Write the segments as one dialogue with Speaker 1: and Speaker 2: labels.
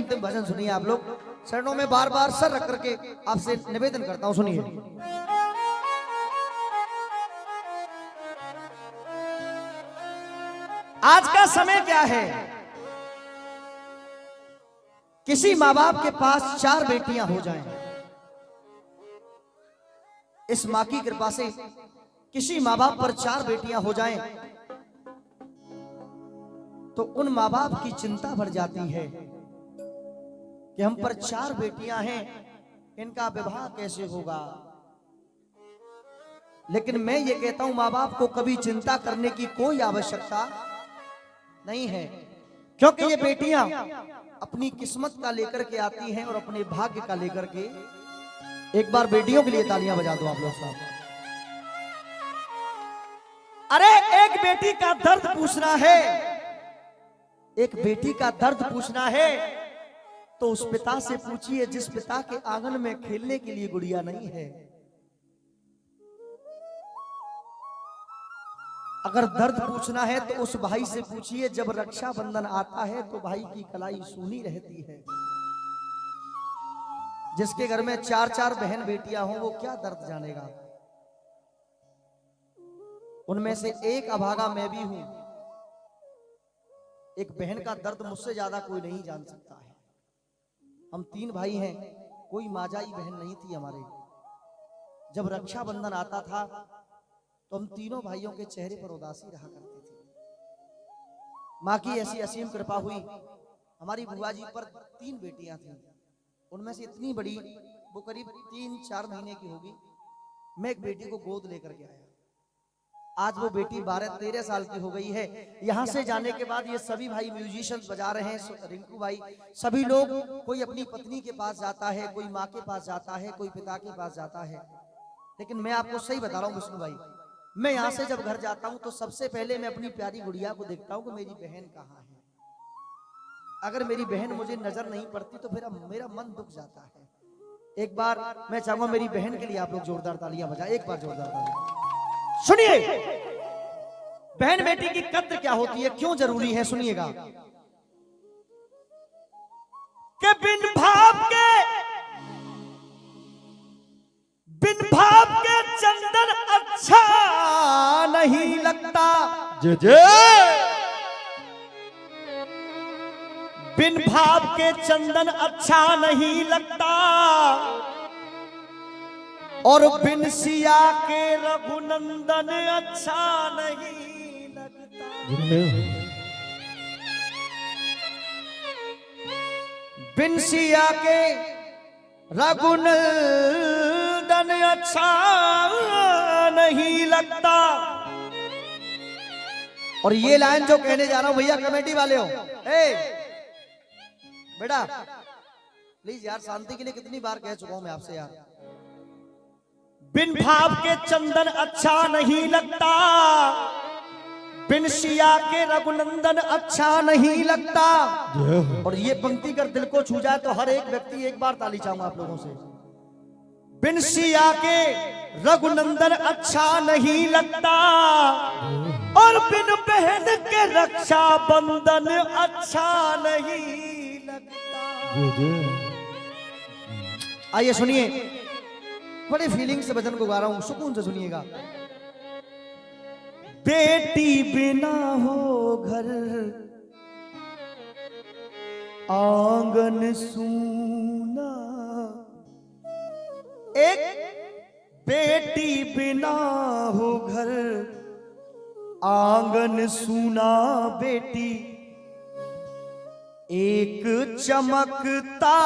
Speaker 1: अंतिम भजन सुनिए आप लोग। चरणों में बार बार सर रख करके आपसे निवेदन करता हूं, सुनिए। आज का समय क्या है, किसी माँ बाप के पास 4 बेटियां हो जाएं, इस माँ की कृपा से किसी माँ बाप पर 4 बेटियां हो जाएं तो उन माँ बाप की चिंता बढ़ जाती है कि हम पर 4 बेटियां हैं, इनका विवाह कैसे होगा। लेकिन मैं ये कहता हूं, माँ बाप को कभी चिंता करने की कोई आवश्यकता नहीं है, क्योंकि ये बेटियां अपनी किस्मत का लेकर के आती हैं और अपने भाग्य का लेकर के। एक बार बेटियों के लिए तालियां बजा दो आप लोग साहब। अरे एक बेटी का दर्द पूछना है, एक बेटी का दर्द पूछना है तो उस पिता से पूछिए जिस पिता के आंगन में खेलने के लिए गुड़िया नहीं है। अगर दर्द पूछना है तो उस भाई से पूछिए जब रक्षाबंधन आता है तो भाई की कलाई सूनी रहती है। जिसके घर में 4-4 बहन बेटियां हों वो क्या दर्द जानेगा। उनमें से एक अभागा मैं भी हूं, एक बहन का दर्द मुझसे ज्यादा कोई नहीं जान सकता है। हम 3 भाई हैं, कोई माजाई बहन नहीं थी हमारे। जब रक्षाबंधन आता था तो हम तीनों भाइयों के चेहरे पर उदासी रहा करती थी। माँ की ऐसी असीम कृपा हुई, हमारी बुआ जी पर 3 बेटियां थीं, उनमें से इतनी बड़ी वो करीब 3-4 महीने की होगी। मैं एक बेटी को गोद लेकर के आया। आज वो बेटी 12-13 साल की हो गई है। यहाँ से जाने के बाद ये सभी भाई म्यूजिशियंस बजा रहे हैं, रिंकू भाई, सभी लोग, कोई अपनी पत्नी के पास जाता है, कोई माँ के पास जाता है, कोई पिता के पास जाता है। लेकिन मैं आपको सही बता रहा हूँ विष्णु भाई, मैं यहाँ से जब घर जाता हूँ तो सबसे पहले मैं अपनी प्यारी गुड़िया को देखता हूँ कि मेरी बहन कहाँ है। अगर मेरी बहन मुझे नजर नहीं पड़ती तो फिर मेरा मन दुख जाता है। एक बार मैं चाहूंगा मेरी बहन के लिए आप लोग जोरदार तालियां बजाएं, एक बार जोरदार तालियां। सुनिए बहन बेटी की कद्र क्या होती है, क्यों जरूरी है, सुनिएगा। कि बिन भाव के चंदन अच्छा नहीं लगता। बिन भाव के चंदन अच्छा नहीं लगता और बिन सिया के रघुनंदन अच्छा नहीं लगता। बिन सिया के रघुनंदन अच्छा नहीं लगता। और ये लाइन जो कहने जा रहा हूं भैया कमेटी वाले हो, बेटा प्लीज यार शांति के लिए कितनी बार कह चुका हूं मैं आपसे यार। बिन भाव के चंदन अच्छा नहीं लगता, बिन सिया के रघुनंदन अच्छा नहीं लगता। और ये पंक्ति कर दिल को छू जाए तो हर एक व्यक्ति एक बार ताली चाहूंगा आप लोगों से। बिन सिया के रघुनंदन अच्छा नहीं लगता और बिन बहन के रक्षा बंधन अच्छा नहीं लगता। आइए सुनिए, बड़े फीलिंग से भजन को गा रहा हूं, सुकून से सुनिएगा। बेटी बिना हो घर आंगन सूना, एक बेटी बिना हो घर आंगन सूना। बेटी एक चमकता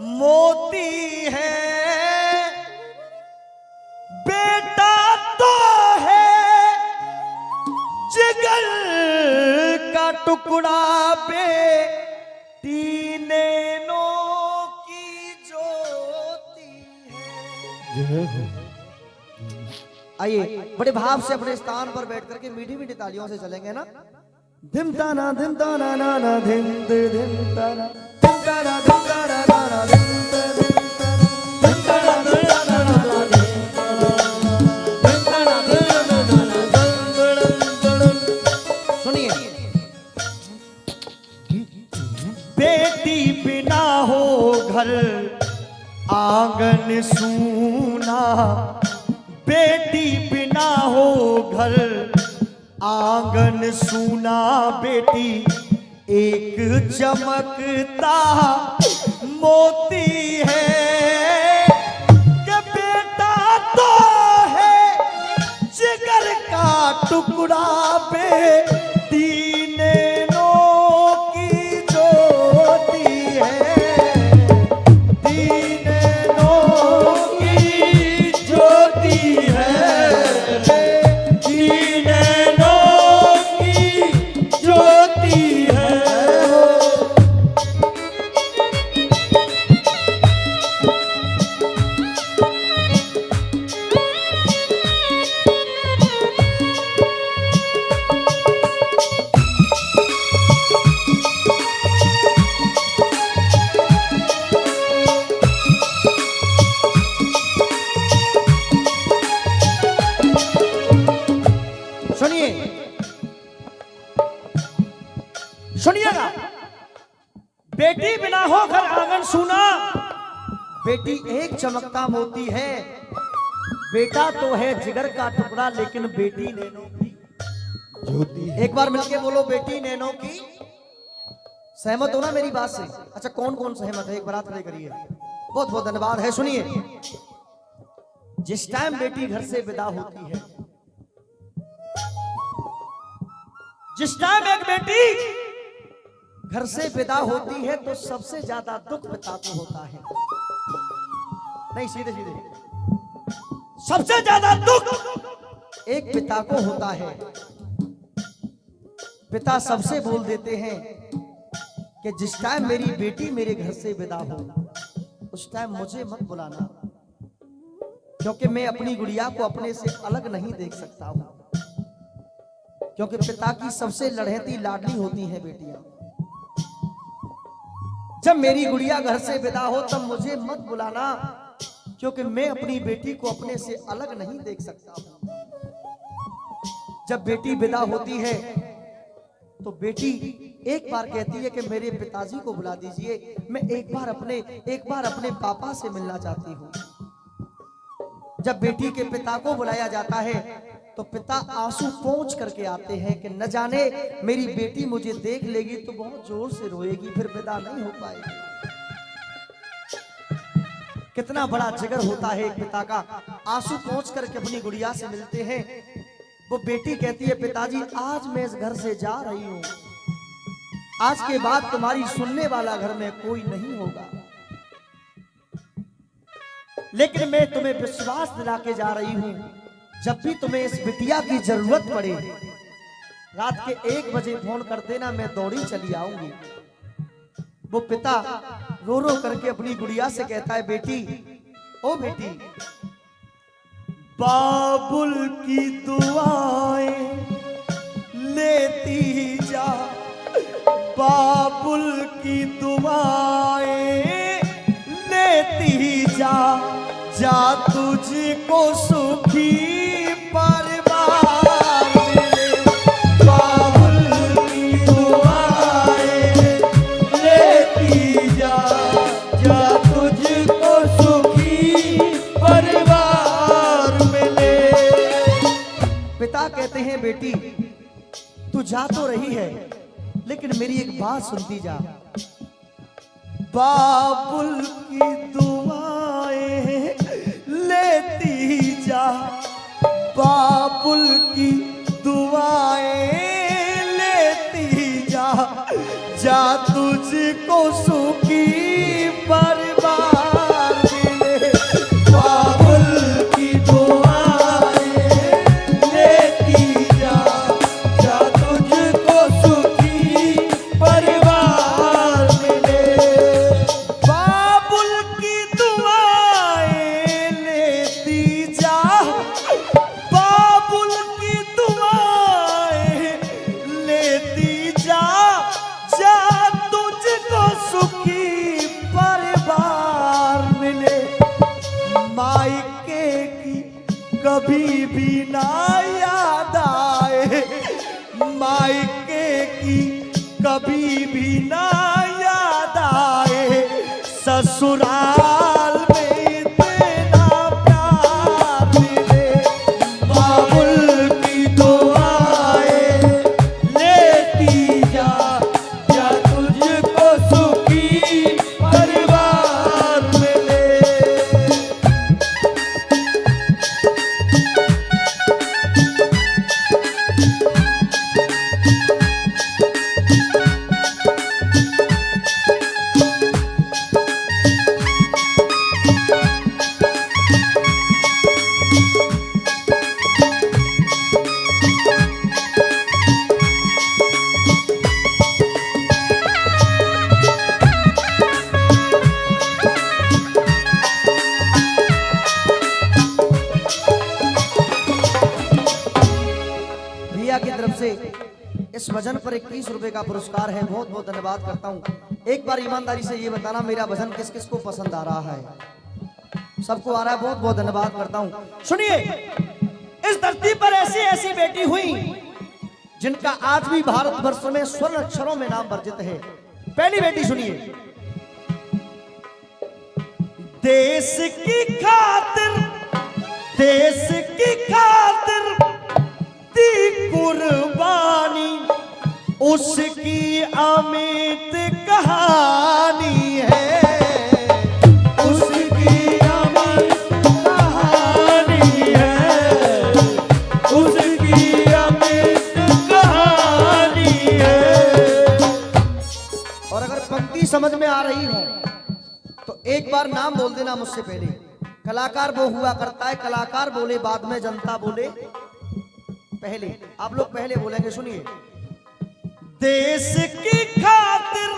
Speaker 1: मोती है, बेटा तो है जिगर का टुकड़ा। बेटी नैनों की ज्योति है। आइए बड़े भाव से अपने स्थान पर बैठ करके मीठी मीठी तालियों से चलेंगे ना। धिम ताना ना ना धिम धिम ताना धिम ताना ना ना धिम बेटी घर आंगन सूना, बेटी बिना हो घर आंगन सूना। बेटी एक चमकता मोती है कि बेटा तो है जिगर का टुकड़ा। बेटी नैनों की ज्योति है, नैनों की ज्योति है, नैनों की ज्योति है। सुनिएगा, बेटी बिना हो घर आंगन सूना, बेटी एक चमकता मोती है। बेटा तो है जिगर का टुकड़ा, लेकिन बेटी नैनों की ज्योति। एक बार मिलके बोलो, बेटी नैनों की। सहमत हो ना मेरी बात से? अच्छा, कौन कौन सहमत है? एक बार हाथ खड़े करिए। बहुत बहुत धन्यवाद है। सुनिए, जिस टाइम बेटी घर से विदा होती है, जिस टाइम एक बेटी घर से विदा होती है, तो सबसे ज्यादा दुख पिता को होता है। नहीं, सीधे सीधे, सबसे ज्यादा दुख एक पिता को होता है। पिता सबसे बोल देते हैं कि जिस टाइम मेरी बेटी मेरे घर से विदा हो, उस टाइम मुझे मत बुलाना, क्योंकि मैं अपनी गुड़िया को अपने से अलग नहीं देख सकता हूं। क्योंकि पिता की सबसे लड़हती लाडली होती है बेटियां। जब मेरी गुड़िया घर से विदा हो तब मुझे मत बुलाना, क्योंकि मैं अपनी बेटी को अपने से अलग नहीं देख सकता हूं। जब बेटी विदा होती है तो बेटी एक बार कहती है कि मेरे पिताजी को बुला दीजिए, मैं एक बार अपने पापा से मिलना चाहती हूँ। जब बेटी के पिता को बुलाया जाता है तो पिता आंसू पोंछ करके आते हैं कि न जाने मेरी बेटी मुझे देख लेगी तो बहुत जोर से रोएगी, फिर विदा नहीं हो पाएगी। कितना बड़ा जिगर होता है एक पिता का। आंसू पोंछ करके अपनी गुड़िया से मिलते हैं। वो बेटी कहती है, पिताजी आज मैं इस घर से जा रही हूं, आज के बाद तुम्हारी सुनने वाला घर में कोई नहीं होगा, लेकिन मैं तुम्हें विश्वास दिला के जा रही हूं, जब भी तुम्हें इस बिटिया की जरूरत पड़े, रात के 1 बजे फोन कर देना, मैं दौड़ी चली आऊंगी। वो पिता रो रो करके अपनी गुड़िया से कहता है, बेटी, ओ बेटी, बाबुल की दुआएं लेती जा, बाबुल की दुआएं लेती जा, जा तुझको सुखी परिवार मिले। बाबुल की दुआएं लेती जा, जा तुझको सुखी परिवार मिले। पिता कहते हैं, बेटी तू जा तो रही है, लेकिन मेरी एक बात सुनती जा। बाबुल की दुआएं लेती जा, बाबुल की दुआएं लेती जा, जा तुझको सुखी परिवार मिले। बाबुल की दुआएं लेती जा, जा तुझको सुखी परिवार मिले। बाबुल की दुआएं लेती जा, बाबुल की दुआएं लेती जा, जा तुझको सुखी परिवार मिले। मायके की कभी भी ना याद आए, मायके की कभी भी ना याद आए, ससुराल में इतना प्यार मिले, बाबुल की दुआएं लेती जा, या तुझको सुखी परिवार मिले। भैया की तरफ से इस भजन पर 21 रुपए का पुरस्कार है, बहुत बहुत धन्यवाद करता हूँ। एक बार ईमानदारी से ये बताना मेरा भजन किस किस को पसंद आ रहा है। सबको आ रहा है, बहुत बहुत धन्यवाद करता हूँ। सुनिए, इस धरती पर ऐसी ऐसी बेटी हुई जिनका आज भी भारत वर्ष में स्वर्ण अक्षरों में नाम वर्जित है। पहली बेटी सुनिए। देश की खातिर, देश की खातिर दी कुर्बानी, उसकी अमित कहानी है, उसकी अमित कहानी है, उसकी अमित कहानी है। और अगर पंक्ति समझ में आ रही हो तो एक बार नाम बोल देना मुझसे पहले। कलाकार वो हुआ करता है, कलाकार बोले बाद में, जनता बोले पहले। आप लोग पहले बोलेंगे, सुनिए। देश की खातिर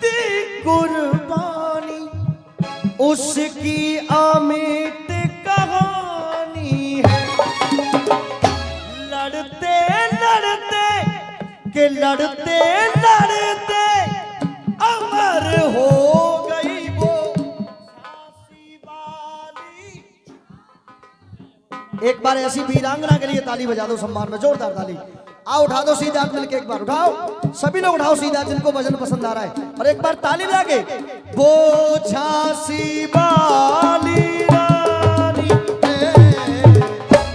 Speaker 1: दी कुर्बानी, उसकी अमित कहानी है। लड़ते लड़ते के लड़ते लड़ते अमर हो गई वो झांसी वाली। एक बार ऐसी वीरांगना के लिए ताली बजा दो, सम्मान में जोरदार ताली। आओ उठा दो सीधा हाथ मिलके, एक बार उठाओ, सभी लोग उठाओ सीधा जिनको भजन पसंद आ रहा है, और एक बार ताली बजा के। वो झांसी वाली रानी है,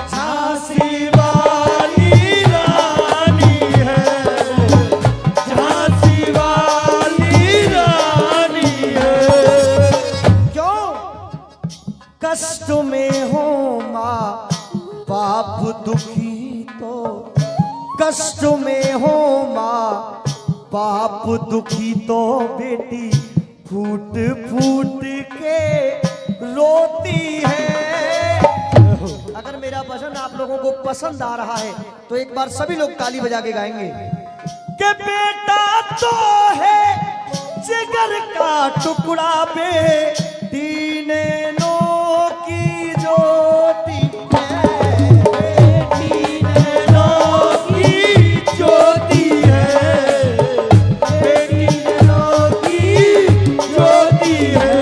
Speaker 1: झांसी वाली रानी है, झांसी वाली रानी है। क्यों? कष्ट में हो माँ बाप दुखी तो, कष्ट में हो माँ बाप दुखी तो बेटी फूट फूट के रोती है। अगर मेरा भजन आप लोगों को पसंद आ रहा है तो एक बार सभी लोग ताली बजा के गाएंगे कि बेटा तो है जिगर का टुकड़ा, बेटी नैनो की ज्योति है, बेटी नैनो की ज्योति है, बेटी नैनो की ज्योति है।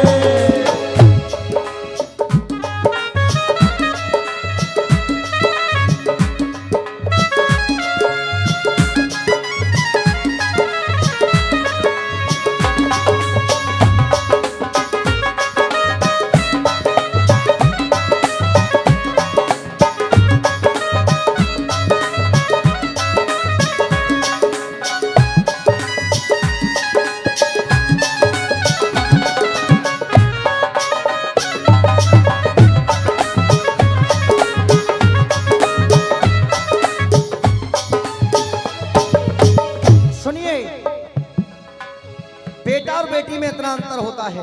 Speaker 1: बेटा और बेटी में इतना अंतर होता है।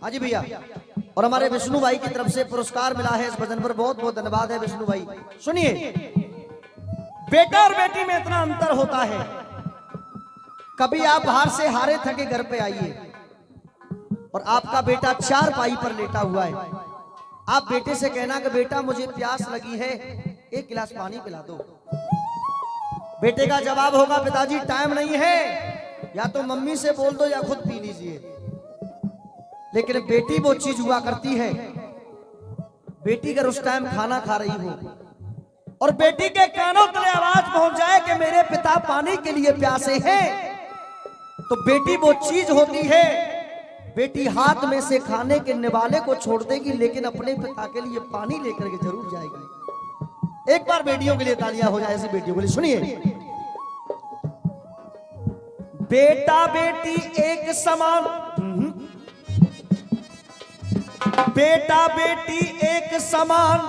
Speaker 1: हाँ जी भैया, और हमारे विष्णु भाई की तरफ से पुरस्कार मिला है इस भजन पर, बहुत बहुत धन्यवाद है विष्णु भाई। सुनिए, बेटा और बेटी में इतना अंतर होता है। कभी आप बाहर से हारे थके घर पे आइए और आपका बेटा चार पाई पर लेटा हुआ है, आप बेटे से कहना कि बेटा मुझे प्यास लगी है, एक गिलास पानी पिला दो। बेटे का जवाब होगा पिताजी टाइम नहीं है, या तो मम्मी से बोल दो या खुद पी लीजिए। लेकिन बेटी वो चीज हुआ करती है, बेटी अगर उस टाइम खाना खा रही हो और बेटी के कानों तले आवाज पहुंच जाए कि मेरे पिता पानी के लिए प्यासे हैं, तो बेटी वो चीज होती है, बेटी हाथ में से खाने के निवाले को छोड़ देगी, लेकिन अपने पिता के लिए पानी लेकर के जरूर जाएगी। एक बार बेटियों के लिए तालियां हो जाए, ऐसी बेटियों के लिए। सुनिए, बेटा बेटी एक समान, बेटा बेटी एक समान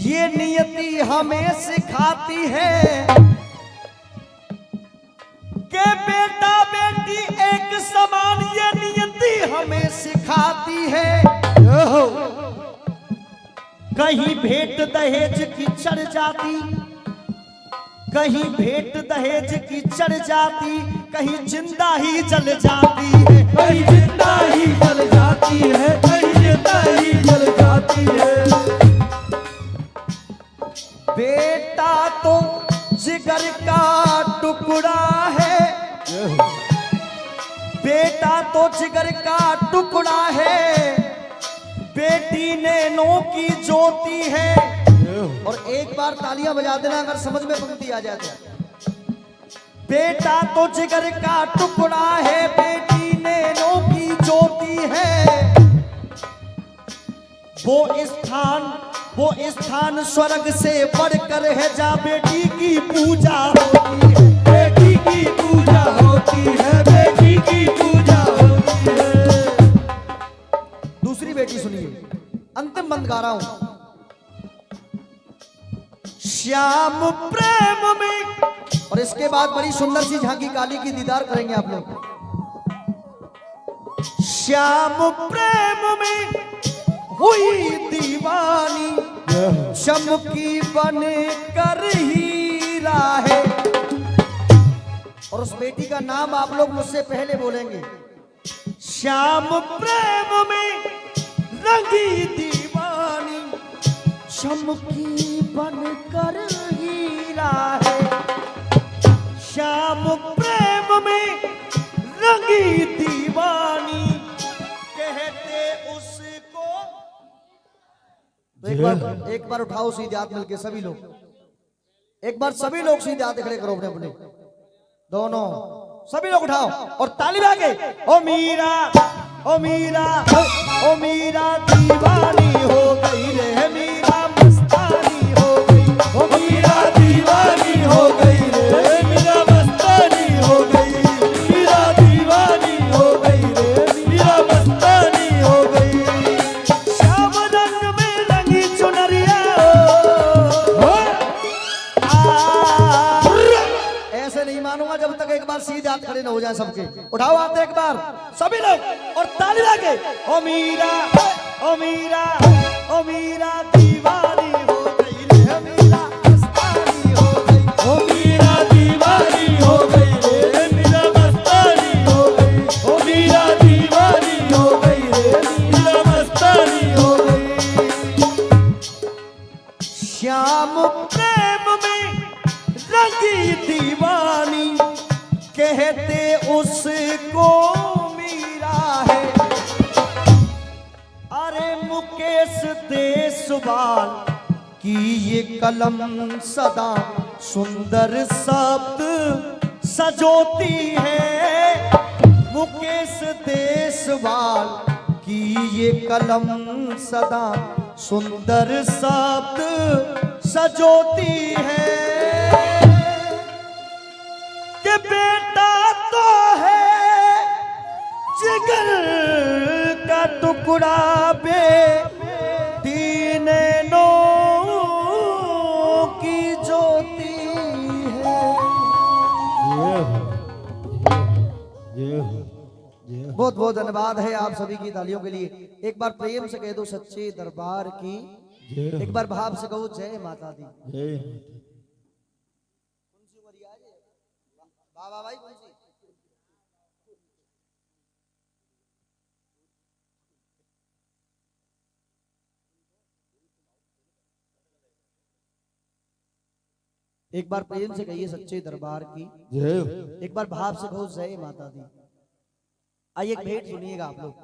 Speaker 1: ये नियति हमें सिखाती है कि बेटा बेटी एक समान ये नियति हमें सिखाती है। कहीं भेंट दहेज की चढ़ जाती, कहीं भेंट दहेज की चढ़ जाती, कहीं जिंदा ही जल जाती है,
Speaker 2: कहीं जिंदा ही जल जाती है, कहीं जिंदा ही जल जाती है।
Speaker 1: बेटा तो जिगर का टुकड़ा है, बेटा तो जिगर का टुकड़ा है, बेटी नैनों की ज्योति है। और एक बार तालियां बजा देना अगर समझ में पंक्ति आ जाए तो। बेटा तो जिगर का टुकड़ा है, बेटी नैनों की ज्योति है। वो स्थान स्वर्ग से बढ़कर है, जा बेटी की पूजा होती है,
Speaker 2: बेटी की पूजा होती है, बेटी की पूजा होती है।
Speaker 1: दूसरी बेटी सुनिए, अंतिम बंद गा रहा हूं। श्याम प्रेम में, और इसके बाद बड़ी सुंदर सी झांकी काली की दीदार करेंगे आप लोग। श्याम प्रेम में हुई दीवानी, चमकी बन कर हीरा है। और उस बेटी का नाम आप लोग मुझसे पहले बोलेंगे। श्याम प्रेम में रंगी दीवानी, चमकी बन कर हीरा है। श्याम प्रेम में रंगी दीवानी, कहते उसको। तो एक बार उठाओ सीधे हाथ मिलके सभी लोग, एक बार सभी लोग सीधे हाथ खड़े करो अपने अपने दोनों, सभी लोग उठाओ और ताली बाके। ओ मीरा, ओ मीरा, ओ मीरा दीवानी हो गई रे, मीरा मस्तानी हो गई।
Speaker 2: ओ मीरा दीवानी हो गई रे, मीरा मस्तानी हो गई, मीरा दीवानी हो गई रे, मीरा मस्तानी हो गई।
Speaker 1: श्याम रंग में रंगी चुनरिया, ऐसे नहीं मानूंगा जब तक एक बार सीधे हाथ खड़े न हो जाए सबके। उठाओ हाथ एक बार सभी लोग और ताली लगे। ओ मीरा, ओ मीरा, ओ मीरा दीवानी हो गई रे, मीरा मस्तानी हो गई।
Speaker 2: ओ मीरा दीवानी हो गई रे, मीरा मस्तानी हो गई, ओ मीरा दीवानी हो गई रे, मीरा मस्तानी हो गई।
Speaker 1: श्याम प्रेम में रंगी दीवानी, कहते उसको मीरा है। अरे मुकेश देशवाल की ये कलम सदा सुंदर शब्द सजोती है। मुकेश देशवाल की ये कलम सदा सुंदर शब्द सजोती है। कि बेटा तो है जिगर का टुकड़ा, बेटी नैनों की ज्योति है। बहुत बहुत धन्यवाद है आप सभी की तालियों के लिए। एक बार प्रेम से कह दो सच्चे दरबार की, एक बार भाव से कहो जय माता दी। वाह भाई, एक बार प्रेम से कहिए सच्चे दरबार की, एक बार भाव से कहो जय माता दी। आइए एक भेंट सुनिएगा आप लोग।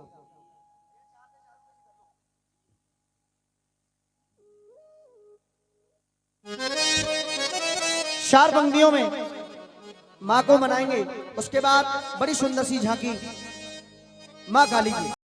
Speaker 1: चार पंक्तियों में माँ को मनाएंगे, उसके बाद बड़ी सुंदर सी झांकी माँ काली की।